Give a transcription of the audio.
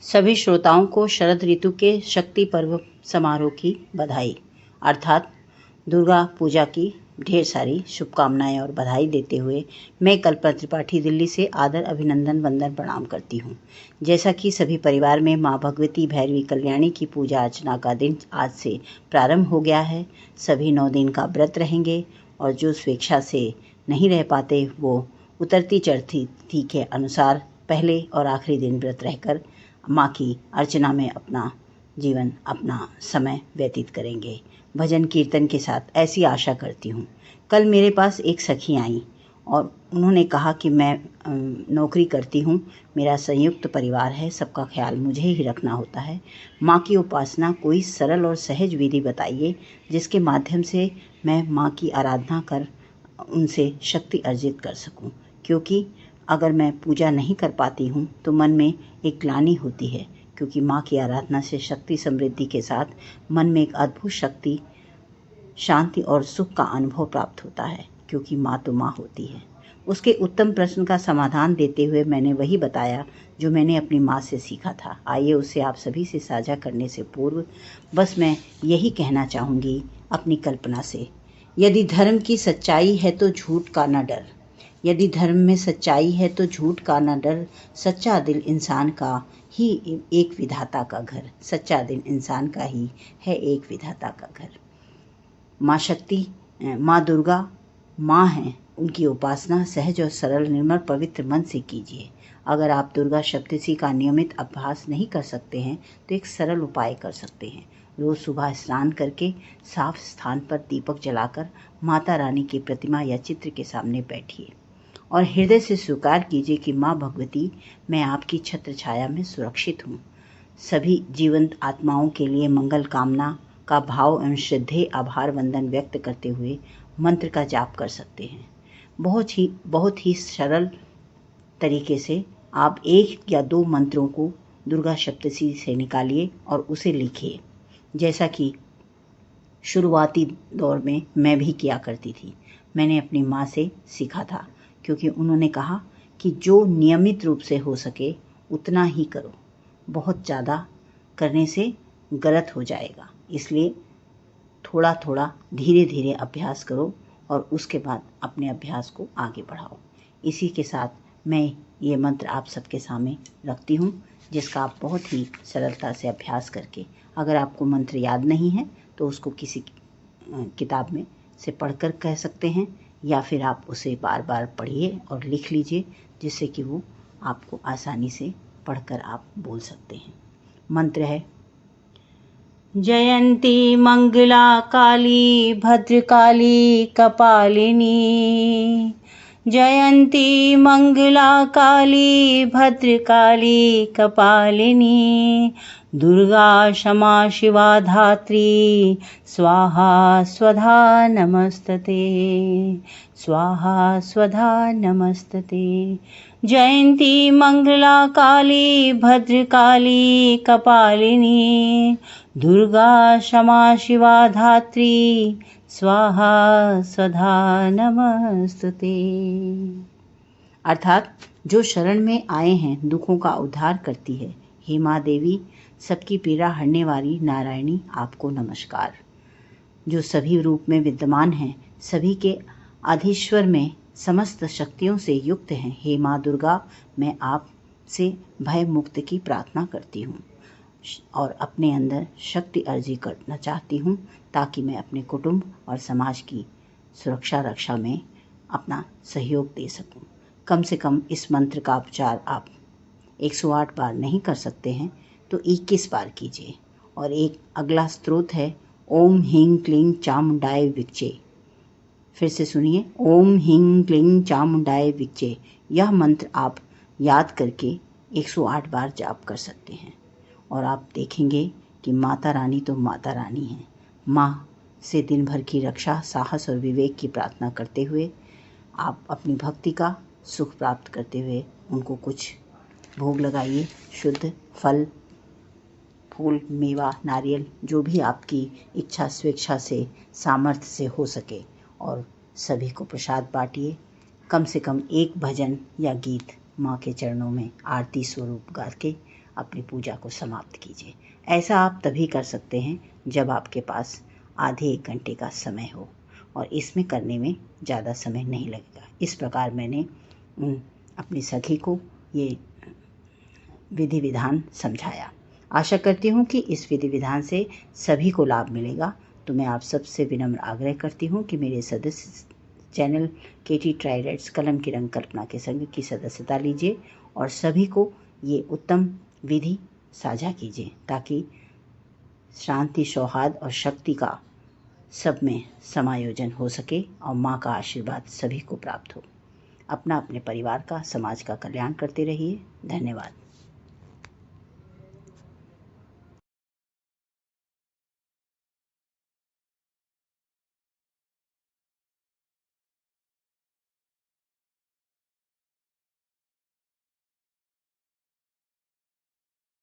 सभी श्रोताओं को शरद ऋतु के शक्ति पर्व समारोह की बधाई अर्थात दुर्गा पूजा की ढेर सारी शुभकामनाएं और बधाई देते हुए मैं कल्पना त्रिपाठी दिल्ली से आदर अभिनंदन वंदन प्रणाम करती हूँ। जैसा कि सभी परिवार में माँ भगवती भैरवी कल्याणी की पूजा अर्चना का दिन आज से प्रारंभ हो गया है। सभी 9 दिन का व्रत रहेंगे और जो स्वेच्छा से नहीं रह पाते वो उतरती चढ़ती तिथि के अनुसार पहले और आखिरी दिन व्रत रहकर माँ की अर्चना में अपना जीवन अपना समय व्यतीत करेंगे भजन कीर्तन के साथ, ऐसी आशा करती हूँ। कल मेरे पास एक सखी आई और उन्होंने कहा कि मैं नौकरी करती हूँ, मेरा संयुक्त परिवार है, सबका ख्याल मुझे ही रखना होता है। माँ की उपासना कोई सरल और सहज विधि बताइए जिसके माध्यम से मैं माँ की आराधना कर उनसे शक्ति अर्जित कर सकूँ, क्योंकि अगर मैं पूजा नहीं कर पाती हूँ तो मन में एक ग्लानि होती है, क्योंकि माँ की आराधना से शक्ति समृद्धि के साथ मन में एक अद्भुत शक्ति, शांति और सुख का अनुभव प्राप्त होता है, क्योंकि माँ तो माँ होती है। उसके उत्तम प्रश्न का समाधान देते हुए मैंने वही बताया जो मैंने अपनी माँ से सीखा था। आइए उसे आप सभी से साझा करने से पूर्व बस मैं यही कहना चाहूँगी अपनी कल्पना से, यदि धर्म की सच्चाई है तो झूठ का न डर, यदि धर्म में सच्चाई है तो झूठ का न डर, सच्चा दिल इंसान का ही एक विधाता का घर, सच्चा दिल इंसान का ही है एक विधाता का घर। माँ शक्ति, माँ दुर्गा माँ हैं, उनकी उपासना सहज और सरल निर्मल पवित्र मन से कीजिए। अगर आप दुर्गा सप्तशती का नियमित अभ्यास नहीं कर सकते हैं तो एक सरल उपाय कर सकते हैं। रोज़ सुबह स्नान करके साफ स्थान पर दीपक जलाकर माता रानी की प्रतिमा या चित्र के सामने बैठिए और हृदय से स्वीकार कीजिए कि माँ भगवती, मैं आपकी छत्र छाया में सुरक्षित हूँ। सभी जीवंत आत्माओं के लिए मंगल कामना का भाव एवं श्रद्धेय आभार वंदन व्यक्त करते हुए मंत्र का जाप कर सकते हैं। बहुत ही सरल तरीके से आप 1 या 2 मंत्रों को दुर्गा सप्तशती से निकालिए और उसे लिखिए, जैसा कि शुरुआती दौर में मैं भी किया करती थी। मैंने अपनी माँ से सीखा था, क्योंकि उन्होंने कहा कि जो नियमित रूप से हो सके उतना ही करो, बहुत ज़्यादा करने से गलत हो जाएगा, इसलिए थोड़ा थोड़ा धीरे धीरे अभ्यास करो और उसके बाद अपने अभ्यास को आगे बढ़ाओ। इसी के साथ मैं ये मंत्र आप सबके सामने रखती हूँ, जिसका आप बहुत ही सरलता से अभ्यास करके, अगर आपको मंत्र याद नहीं है तो उसको किसी किताब में से पढ़कर कह सकते हैं, या फिर आप उसे बार बार पढ़िए और लिख लीजिए, जिससे कि वो आपको आसानी से पढ़कर आप बोल सकते हैं। मंत्र है: जयंती मंगला काली भद्रकाली कपालिनी, जयंती मंगला काली भद्रकाली कपालिनी, दुर्गा क्षमा शिवा धात्री, स्वाहा स्वधा नमस्तते, स्वाहा स्वधा नमस्तते। जयंती मंगला काली भद्रकाली कपालिनी, दुर्गा क्षमा शिवा धात्री, स्वाहा स्वधा नमस्तते। अर्थात जो शरण में आए हैं दुखों का उद्धार करती है। हे माँ देवी, सबकी पीड़ा हरने वाली नारायणी, आपको नमस्कार। जो सभी रूप में विद्यमान हैं, सभी के आधीश्वर में समस्त शक्तियों से युक्त हैं। हे माँ दुर्गा, मैं आपसे भय मुक्त की प्रार्थना करती हूँ और अपने अंदर शक्ति अर्जित करना चाहती हूँ, ताकि मैं अपने कुटुंब और समाज की सुरक्षा रक्षा में अपना सहयोग दे सकूँ। कम से कम इस मंत्र का उच्चार आप 108 बार नहीं कर सकते हैं तो 21 बार कीजिए। और एक अगला स्त्रोत है ओम ह्रीं क्लीं चामुंडाय विच्चे। फिर से सुनिए, ओम ह्रीं क्लीं चामुंडाय विच्चे। यह मंत्र आप याद करके 108 बार जाप कर सकते हैं और आप देखेंगे कि माता रानी तो माता रानी है। माँ से दिन भर की रक्षा, साहस और विवेक की प्रार्थना करते हुए आप अपनी भक्ति का सुख प्राप्त करते हुए उनको कुछ भोग लगाइए। शुद्ध फल, फूल, मेवा, नारियल, जो भी आपकी इच्छा स्वेच्छा से सामर्थ्य से हो सके, और सभी को प्रसाद बांटिए। कम से कम एक भजन या गीत माँ के चरणों में आरती स्वरूप गा के अपनी पूजा को समाप्त कीजिए। ऐसा आप तभी कर सकते हैं जब आपके पास आधे 1 घंटे का समय हो और इसमें करने में ज़्यादा समय नहीं लगेगा। इस प्रकार मैंने अपनी सखी को ये विधि विधान समझाया। आशा करती हूँ कि इस विधि विधान से सभी को लाभ मिलेगा। तो मैं आप सबसे विनम्र आग्रह करती हूँ कि मेरे सदस्य चैनल केटी ट्राइडर्स कलम की रंग कल्पना के संग की सदस्यता लीजिए और सभी को ये उत्तम विधि साझा कीजिए ताकि शांति, सौहार्द और शक्ति का सब में समायोजन हो सके और माँ का आशीर्वाद सभी को प्राप्त हो। अपना, अपने परिवार का, समाज का कल्याण करते रहिए। धन्यवाद।